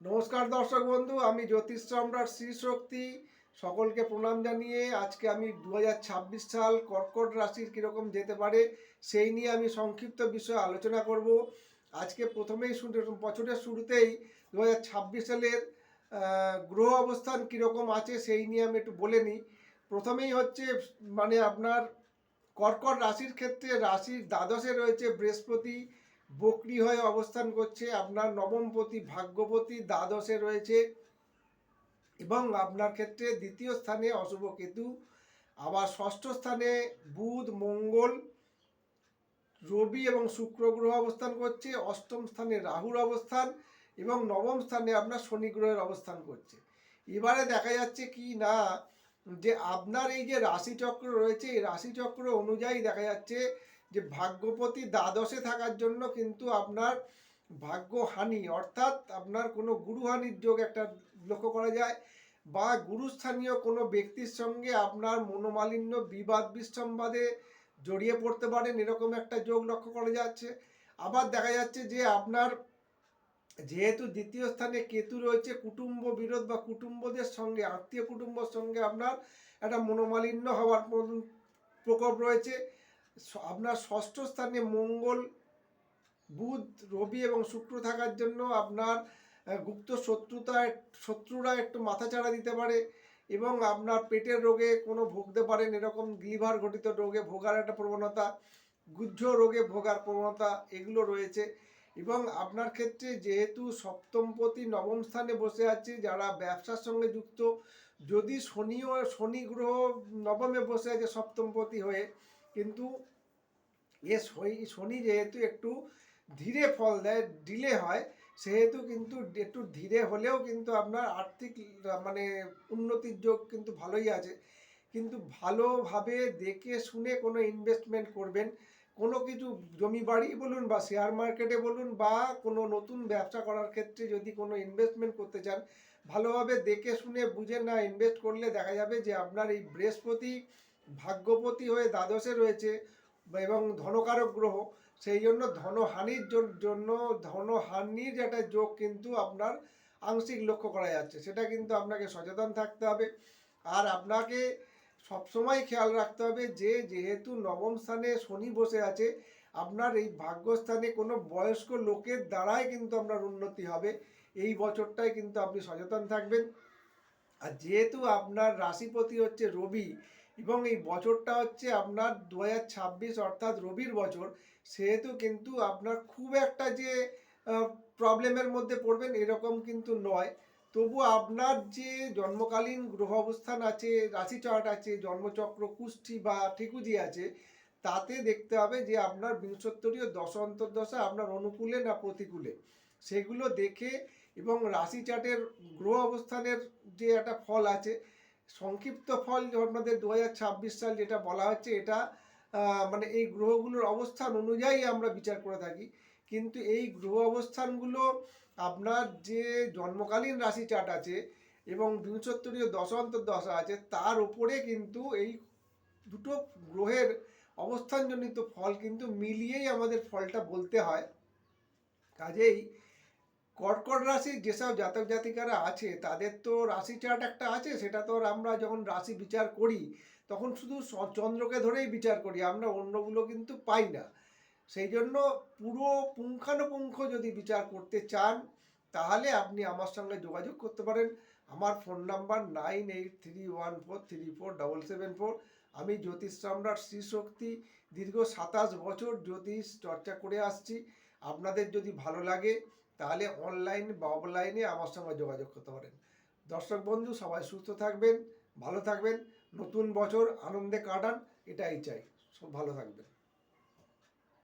নমস্কার দর্শক বন্ধু, আমি জ্যোতিষ সম্রাট শ্রী শক্তি সকলকে প্রণাম জানিয়ে আজকে আমি 2026 সাল কর্কট রাশির কীরকম যেতে পারে সেই নিয়ে আমি সংক্ষিপ্ত বিষয়ে আলোচনা করব। আজকে প্রথমেই বছরের শুরুতেই 2026 সালের গ্রহ অবস্থান কীরকম আছে সেই নিয়ে আমি একটু বলে নিই। প্রথমেই হচ্ছে আপনার কর্কট রাশির ক্ষেত্রে রাশির দ্বাদশে রয়েছে বৃহস্পতি, বক্রী হয়ে অবস্থান করছে। আপনার নবমপতি ভাগ্যপতি দ্বাদশে রয়েছে এবং আপনার ক্ষেত্রে দ্বিতীয় স্থানে অশুভ কেতু, আবার ষষ্ঠ স্থানে বুধ, মঙ্গল, রবি এবং শুক্র গ্রহ অবস্থান করছে। অষ্টম স্থানে রাহুর অবস্থান এবং নবম স্থানে আপনার শনি গ্রহের অবস্থান করছে। এবারে দেখা যাচ্ছে কি না, যে আপনার এই যে রাশিচক্র রয়েছে এই রাশিচক্র অনুযায়ী দেখা যাচ্ছে যে ভাগ্যপতি দ্বাদশে থাকার জন্য কিন্তু আপনার ভাগ্যহানি অর্থাৎ আপনার কোনো গুরুহানির যোগ একটা লক্ষ্য করা যায়, বা গুরুস্থানীয় কোনো ব্যক্তির সঙ্গে আপনার মনোমালিন্য বিবাদ বিসম্বাদে জড়িয়ে পড়তে পারেন, এরকম একটা যোগ লক্ষ্য করা যাচ্ছে। আবার দেখা যাচ্ছে যে আপনার যেহেতু দ্বিতীয় স্থানে কেতু রয়েছে, কুটুম্ব বিরোধ বা কুটুম্বদের সঙ্গে আত্মীয় কুটুম্বর সঙ্গে আপনার একটা মনোমালিন্য হওয়ার প্রকোপ রয়েছে। আপনার ষষ্ঠ স্থানে মঙ্গল, বুধ, রবি এবং শুক্র থাকার জন্য আপনার গুপ্ত শত্রুরা একটু মাথাচাড়া দিতে পারে এবং আপনার পেটের রোগে কোনো ভুগতে পারেন, এরকম লিভার ঘটিত রোগে ভোগার একটা প্রবণতা, গুহ্য রোগে ভোগার প্রবণতা এগুলো রয়েছে। এবং আপনার ক্ষেত্রে যেহেতু সপ্তমপতি নবম স্থানে বসে আছে, যারা ব্যবসার সঙ্গে যুক্ত, যদি শনি গ্রহ নবমে বসে আছে সপ্তমপতি হয়ে, কিন্তু শনি যেহেতু একটু ধীরে ফল দেয়, ডিলে হয়, সেহেতু কিন্তু একটু ধীরে হলেও কিন্তু আপনার আর্থিক উন্নতির যোগ কিন্তু ভালোই আছে। কিন্তু ভালোভাবে দেখে শুনে কোনো ইনভেস্টমেন্ট করবেন। কোনো কিছু জমি বাড়ি বলুন বা শেয়ার মার্কেটে বলুন বা কোনো নতুন ব্যবসা করার ক্ষেত্রে যদি কোনো ইনভেস্টমেন্ট করতে চান, ভালোভাবে দেখে শুনে বুঝে না ইনভেস্ট করলে দেখা যাবে যে আপনার এই বৃহস্পতি ভাগ্যপতি হয়ে দ্বাদশে রয়েছে এবং ধনকারক গ্রহ, সেই জন্য ধনহানির একটা যোগ কিন্তু আপনার আংশিক লক্ষ্য করা যাচ্ছে। সেটা কিন্তু আপনাকে সচেতন থাকতে হবে। আর আপনাকে সবসময় খেয়াল রাখতে হবে যে যেহেতু নবম স্থানে শনি বসে আছে, আপনার এই ভাগ্যস্থানে কোনো বয়স্ক লোকের দ্বারাই কিন্তু আপনার উন্নতি হবে। এই বছরটায় কিন্তু আপনি সচেতন থাকবেন। আর যেহেতু আপনার রাশিপতি হচ্ছে রবি এবং এই বছরটা হচ্ছে আপনার 2026 অর্থাৎ রবির বছর, সেহেতু কিন্তু আপনার খুব একটা যে প্রবলেমের মধ্যে পড়বেন এরকম কিন্তু নয়। তবু আপনার যে জন্মকালীন গ্রহ অবস্থান আছে, রাশি চার্ট আছে, জন্মচক্র কুষ্ঠি বা ঠিকুজি আছে, তাতে দেখতে হবে যে আপনার বিংশোত্তরীয় দশা অন্তর্দশা আপনার অনুকূলে না প্রতিকূলে, সেগুলো দেখে এবং রাশি চার্টের গ্রহ অবস্থানের যে একটা ফল আছে, সংক্ষিপ্ত ফল আপনাদের 2026 সাল যেটা বলা হচ্ছে, এটা এই গ্রহগুলোর অবস্থান অনুযায়ী আমরা বিচার করে থাকি। কিন্তু এই গ্রহ অবস্থানগুলো আপনার যে জন্মকালীন রাশি চার্ট আছে এবং বিংশোত্তরীয় দশা অন্তর্দশা আছে, তার উপরে কিন্তু এই দুটো গ্রহের অবস্থানজনিত ফল কিন্তু মিলিয়েই আমাদের ফলটা বলতে হয়। কাজেই কর্কট রাশির যেসব জাতক জাতিকারা আছে তাদের তো রাশি চার্ট একটা আছে, সেটা তো আমরা যখন রাশি বিচার করি তখন শুধু চন্দ্রকে ধরেই বিচার করি, আমরা অন্যগুলো কিন্তু পাই না। সেই জন্য পুরো পুঙ্খানুপুঙ্খ যদি বিচার করতে চান তাহলে আপনি আমার সঙ্গে যোগাযোগ করতে পারেন। আমার ফোন নাম্বার 9831434774। আমি জ্যোতিষ সম্রাট শ্রী শক্তি, দীর্ঘ 27 বছর জ্যোতিষ চর্চা করে আসছি। আপনাদের যদি ভালো লাগে তাহলে অনলাইন বা অফলাইনে আমার সঙ্গে যোগাযোগ করতে পারেন। দর্শক বন্ধু, সবাই সুস্থ থাকবেন, ভালো থাকবেন, নতুন বছর আনন্দে কাটান, এটাই চাই। সব ভালো থাকবেন।